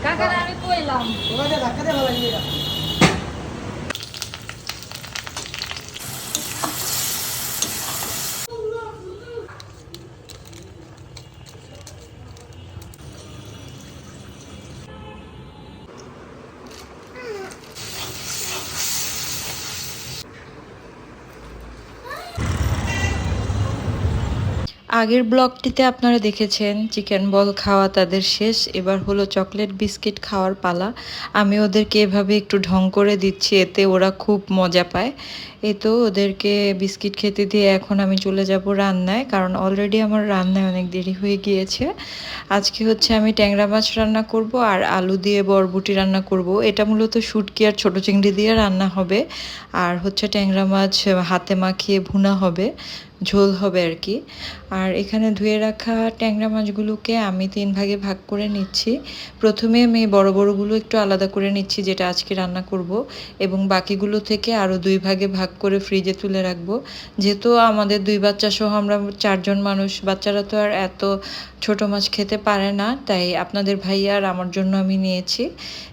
কাকার আমি কইলাম ওটা ধাক্কা দিয়ে ভালো লাগে। আগের ব্লগটিতে আপনারা দেখেছেন চিকেন বল খাওয়া তাদের শেষ, এবার হলো চকলেট বিস্কিট খাওয়ার পালা। আমি ওদেরকে এভাবে একটু ঢং করে দিচ্ছি, এতে ওরা খুব মজা পায়। এই তো ওদেরকে বিস্কিট খেতে দিয়ে এখন আমি চলে যাব রান্নায়, কারণ অলরেডি আমার রান্নায় অনেক দেরি হয়ে গিয়েছে। আজকে হচ্ছে আমি ট্যাংরা মাছ রান্না করব আর আলু দিয়ে বরবটি রান্না করব। এটা মূলত শুটকি আর ছোট চিংড়ি দিয়ে রান্না হবে, আর হচ্ছে ট্যাংরা মাছ হাতে মাখিয়ে ভুনা হবে, ঝোল হবে আর কি। আর এখানে ধুয়ে রাখা ট্যাংরা মাছগুলোকে আমি 3 ভাগে ভাগ করে নিচ্ছি। প্রথমে আমি বড় বড়গুলো একটু আলাদা করে নিচ্ছি, যেটা আজকে রান্না করব, এবং বাকিগুলো থেকে আরও 2 ভাগে ভাগ করে ফ্রিজে তুলে রাখবো। যেহেতু আমাদের 2 বাচ্চা সহ আমরা 4 জন মানুষ, বাচ্চারা তো আর এত ছোট মাছ খেতে পারে না, তাই আপনাদের ভাইয়া আর আমার জন্য আমি নিয়েছি।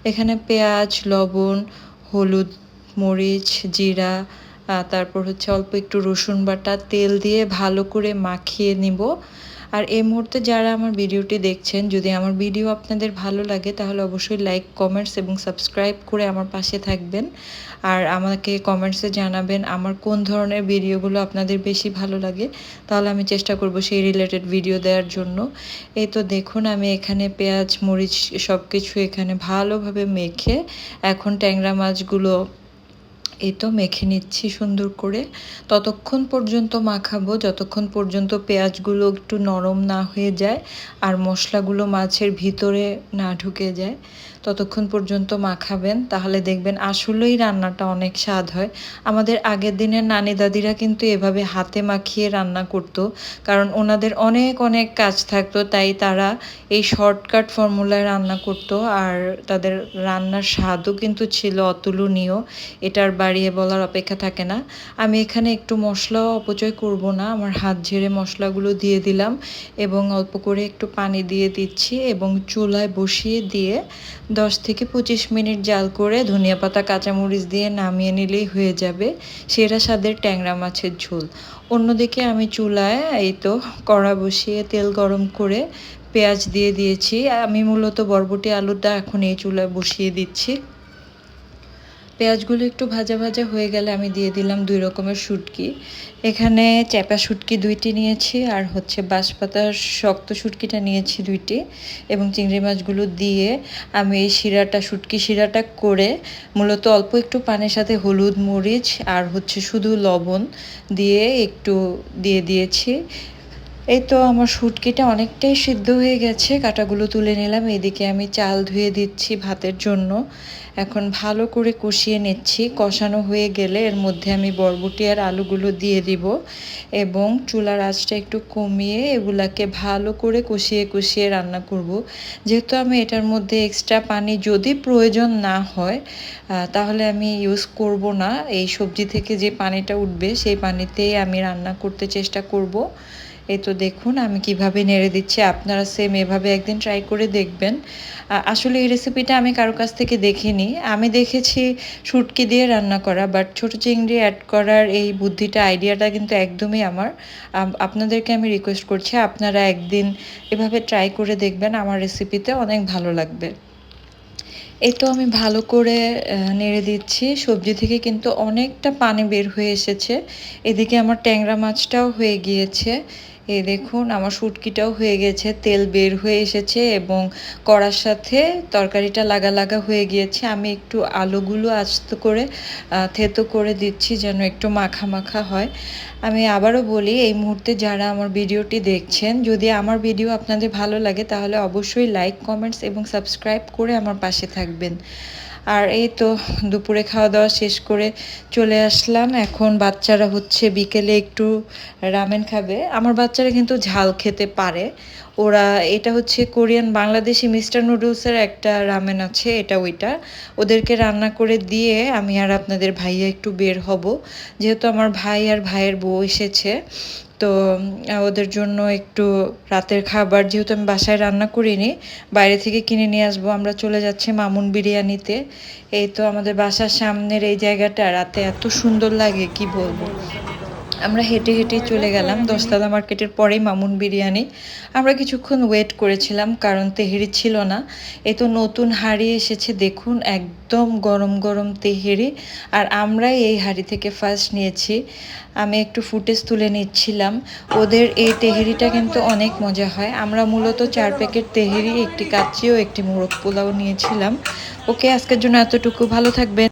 এখানে পেঁয়াজ, লবণ, হলুদ, মরিচ, জিরা, তারপর হচ্ছে অল্প একটু রসুন বাটা, তেল দিয়ে ভালো করে মাখিয়ে নিব। আর এই মুহূর্তে যারা আমার ভিডিওটি দেখছেন, যদি আমার ভিডিও আপনাদের ভালো লাগে তাহলে অবশ্যই লাইক, কমেন্টস এবং সাবস্ক্রাইব করে আমার পাশে থাকবেন। আর আমাকে কমেন্টসে জানাবেন আমার কোন ধরনের ভিডিওগুলো আপনাদের বেশি ভালো লাগে, তাহলে আমি চেষ্টা করব সেই রিলেটেড ভিডিও দেওয়ার জন্য। এই তো দেখুন আমি এখানে পেঁয়াজ, মরিচ সব কিছু এখানে ভালোভাবে মেখে এখন ট্যাংরা মাছগুলো এই তো মেখে নিচ্ছি সুন্দর করে। ততক্ষণ পর্যন্ত মাখাবো যতক্ষণ পর্যন্ত পেঁয়াজগুলো একটু নরম না হয়ে যায় আর মশলাগুলো মাছের ভিতরে না ঢুকে যায়, ততক্ষণ পর্যন্ত মাখাবেন। তাহলে দেখবেন আসলেই রান্নাটা অনেক স্বাদ হয়। আমাদের আগের দিনের নানি দাদিরা কিন্তু এভাবে হাতে মাখিয়ে রান্না করতো, কারণ ওনাদের অনেক অনেক কাজ থাকতো, তাই তারা এই শর্টকাট ফর্মুলায় রান্না করতো। আর তাদের রান্নার স্বাদও কিন্তু ছিল অতুলনীয়, এটার বাড়িয়ে বলার অপেক্ষা থাকে না। আমি এখানে একটু মশলাও অপচয় করব না, আমার হাত ঝেড়ে মশলাগুলো দিয়ে দিলাম এবং অল্প করে একটু পানি দিয়ে দিচ্ছি এবং চুলায় বসিয়ে দিয়ে 10 থেকে 25 মিনিট জাল করে ধনিয়া পাতা, কাঁচামরিচ দিয়ে নামিয়ে নিলেই হয়ে যাবে সেরা স্বাদের ট্যাংরা মাছের ঝোল। অন্যদিকে আমি চুলায় এই তো কড়া বসিয়ে তেল গরম করে পেঁয়াজ দিয়ে দিয়েছি। আমি মূলত বরবটি আলুটা এখন এই চুলায় বসিয়ে দিচ্ছি। পেঁয়াজগুলো একটু ভাজা ভাজা হয়ে গেলে আমি দিয়ে দিলাম 2 রকমের শুটকি। এখানে চ্যাপা শুটকি 2টি নিয়েছি, আর হচ্ছে বাঁশপাতার শক্ত শুটকিটা নিয়েছি 2টি, এবং চিংড়ি মাছগুলো দিয়ে আমি এই শিরাটা, শুটকি শিরাটা করে মূলত অল্প একটু পানির সাথে হলুদ, মরিচ আর হচ্ছে শুধু লবণ দিয়ে একটু দিয়ে দিয়েছি। এই তো আমার শুটকিটা অনেকটাই সিদ্ধ হয়ে গেছে, কাঁটাগুলো তুলে নিলাম। এদিকে আমি চাল ধুয়ে দিচ্ছি ভাতের জন্য। এখন ভালো করে কষিয়ে নিচ্ছি। কষানো হয়ে গেলে এর মধ্যে আমি বরবটি আর আলুগুলো দিয়ে দিব এবং চুলার আঁচটা একটু কমিয়ে এগুলাকে ভালো করে কষিয়ে কষিয়ে রান্না করব। যেহেতু আমি এটার মধ্যে এক্সট্রা পানি যদি প্রয়োজন না হয় তাহলে আমি ইউজ করব না। এই সবজি থেকে যে পানিটা উঠবে সেই পানিতেই আমি রান্না করতে চেষ্টা করব। এই তো দেখুন আমি কিভাবে নেড়ে দিচ্ছি, আপনারা সেম এভাবে একদিন ট্রাই করে দেখবেন। আসলে এই রেসিপিটা আমি কারো কাছ থেকে দেখিনি, আমি দেখেছি শুটকি দিয়ে রান্না করা, বাট ছোট চিংড়ি অ্যাড করার এই বুদ্ধিটা, আইডিয়াটা কিন্তু একদমই আমার। আপনাদেরকে আমি রিকোয়েস্ট করছি আপনারা একদিন এভাবে ট্রাই করে দেখবেন, আমার রেসিপিতে অনেক ভালো লাগবে। এই তো আমি ভালো করে নেড়ে দিচ্ছি। সবজি থেকে কিন্তু অনেকটা পানি বের হয়ে এসেছে। এদিকে আমার ট্যাংরা মাছটাও হয়ে গিয়েছে। এই দেখুন আমার শুটকিটাও হয়ে গেছে, তেল বের হয়ে এসেছে এবং কড়ার সাথে তরকারিটা লাগা লাগা হয়ে গিয়েছে। আমি একটু আলুগুলো আস্ত করে থেতো করে দিচ্ছি যেন একটু মাখা মাখা হয়। আমি আবারও বলি, এই মুহূর্তে যারা আমার ভিডিওটি দেখছেন, যদি আমার ভিডিও আপনাদের ভালো লাগে তাহলে অবশ্যই লাইক, কমেন্টস এবং সাবস্ক্রাইব করে আমার পাশে থাকবেন। আর এই তো দুপুরে খাওয়া দাওয়া শেষ করে চলে আসলাম। এখন বাচ্চারা হচ্ছে বিকেলে একটু রামেন খাবে। আমার বাচ্চারা কিন্তু ঝাল খেতে পারে, ওরা এটা হচ্ছে কোরিয়ান বাংলাদেশি মিস্টার নুডলসের একটা রামেন আছে, এটা ওইটা ওদেরকে রান্না করে দিয়ে আমি আর আপনাদের ভাইয়া একটু বের হব, যেহেতু আমার ভাই আর ভাইয়ের বউ এসেছে। তো ওদের জন্য একটু রাতের খাবার, যেহেতু আমি বাসায় রান্না করিনি, বাইরে থেকে কিনে নিয়ে আসবো। আমরা চলে যাচ্ছি মামুন বিরিয়ানিতে। এই তো আমাদের বাসার সামনের এই জায়গাটা রাতে এত সুন্দর লাগে কি বলবো। আমরা হেঁটে হেঁটেই চলে গেলাম দশতলা মার্কেটের পরেই মামুন বিরিয়ানি। আমরা কিছুক্ষণ ওয়েট করেছিলাম কারণ তেহেরি ছিল না। এই তো নতুন হাঁড়ি এসেছে, দেখুন একদম গরম গরম তেহেরি। আর আমরাই এই হাঁড়ি থেকে ফার্স্ট নিয়েছি। আমি একটু ফুটেজ তুলে নিচ্ছিলাম। ওদের এই তেহেরিটা কিন্তু অনেক মজা হয়। আমরা মূলত 4 প্যাকেট তেহেরি, একটি কাচ্চি ও একটি মোরগ পোলাও নিয়েছিলাম। ওকে, আজকের জন্য এতটুকু, ভালো থাকবেন।